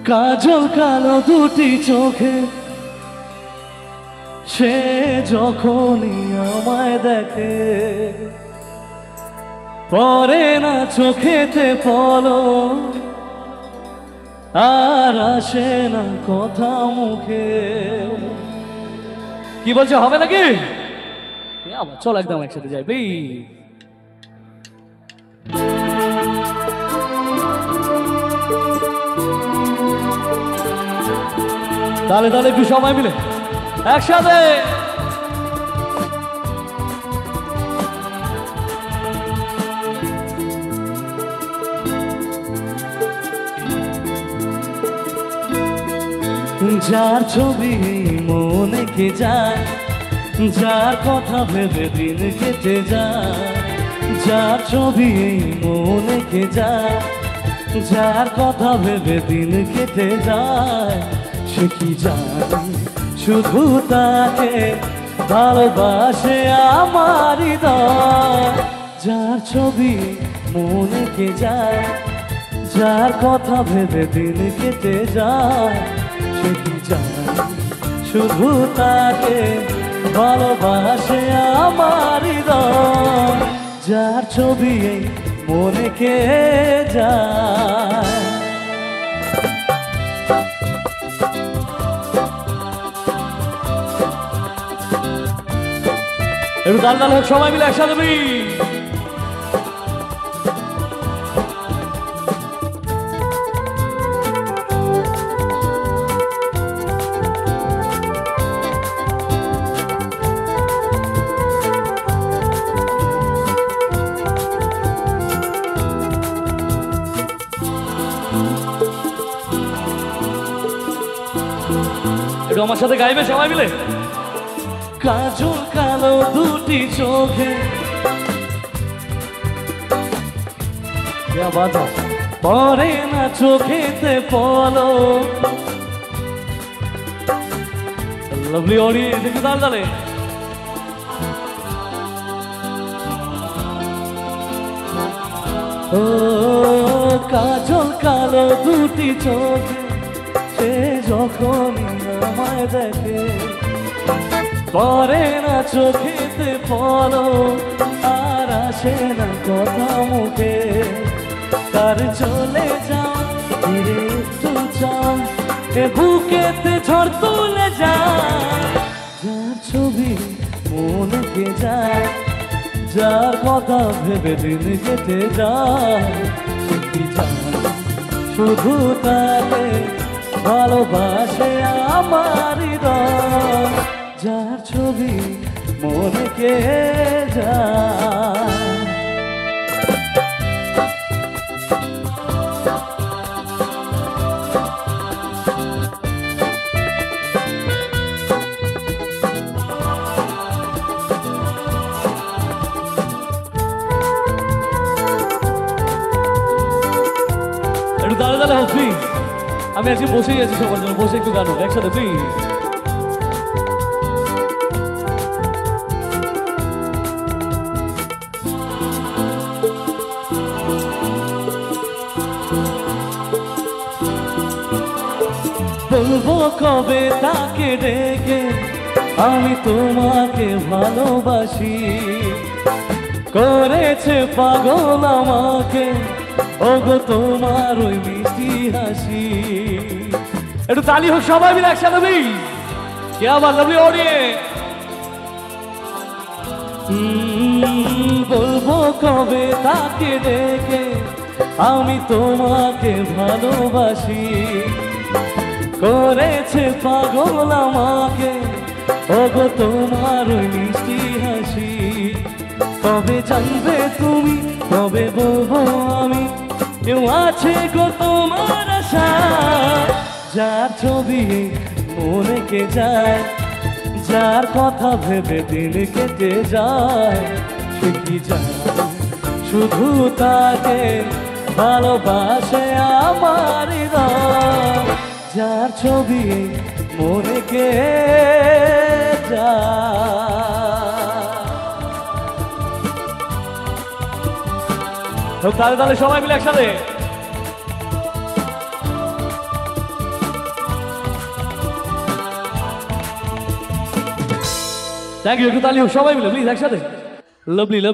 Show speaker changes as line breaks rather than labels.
কাজল কালো দুটি চোখে সে যখনই আমায় দেখে পরে না চোখেতে পলক আর আসে না কথা মুখে। কি বলছে, হবে নাকি? আবার চল একদম একসাথে যাই প্লিজ। তাহলে তাহলে একটু সবাই মিলে একসাথে। যার ছবি মনে কে যায়, যার কথা ভেবে দিন কেটে যায়, যার ছবি মনে কে যায়, যার কথা ভেবে দিন কেটে যায়, সে কি জানে শুধু তাকে ভালোবাসে আমার হৃদয়। যার ছবি মনে কে যায়, যার কথা ভেবে দিন কেটে যায়, সে কি জানে শুধু তাকে ভালোবাসে আমার হৃদয়। যার ছবি মনে কে যায়। একটু দাল দাল হোক সবাই মিলে একসাথে। একটু আমার সাথে গাইবে সবাই মিলে। কাজল কালো দুটি চোখে পরে না চোখেতে পলক। লাভলি অডিয়েন্স একটু তাল তালে। ও কাজল কালো দুটি চোখে সে যখনই আমায় দেখে পরে না চোখেতে পলক আর আসে না কথা মুখে। তার চলে যাও ফিরে একটু চাও, এ বুকেতে ঝড় তুলে যায়। যার ছবি মনে কে যায়, যার কথা ভেবে দিন কেটে যায়, সে কি জানে শুধু তাকে ভালোবাসে আমার হৃদয়। যার ছবি মনে কে যায়। একটু দাঁড়ে দাঁড়ে হোক প্লিজ। আমি আজকে বসেই আছি সবার জন্য, বসে একটু গান হোক একসাথে প্লিজ। বলবো কবে তাকে ডেকে আমি তোমাকে ভালোবাসি, করেছে পাগল আমাকে ওগো তোমার ওই মিষ্টি হাসি। একটু তালি হোক সবাই মিলে একসাথে প্লিজ। কে আবার লাভলি অডিয়েন্স। বলবো কবে তাকে ডেকে আমি তোমাকে ভালোবাসি, করেছে পাগল আমাকে ওগো তোমার ওই মিষ্টি হাসি। কবে জানবে তুমি, কবে বলবো আমি, কেউ আছে গো তোমার আশা। যার ছবি মনে কে যায়, যার কথা ভেবে দিন কেটে যায়, সে কি জানে শুধু তাকে ভালোবাসে আমার হৃদয়। যার ছবি মনে কে যায়। তাহলে সবাই মিলে একসাথে। থ্যাংক ইউ, একটু তালি হোক সবাই মিলে প্লিজ একসাথে। লাভলি লাভ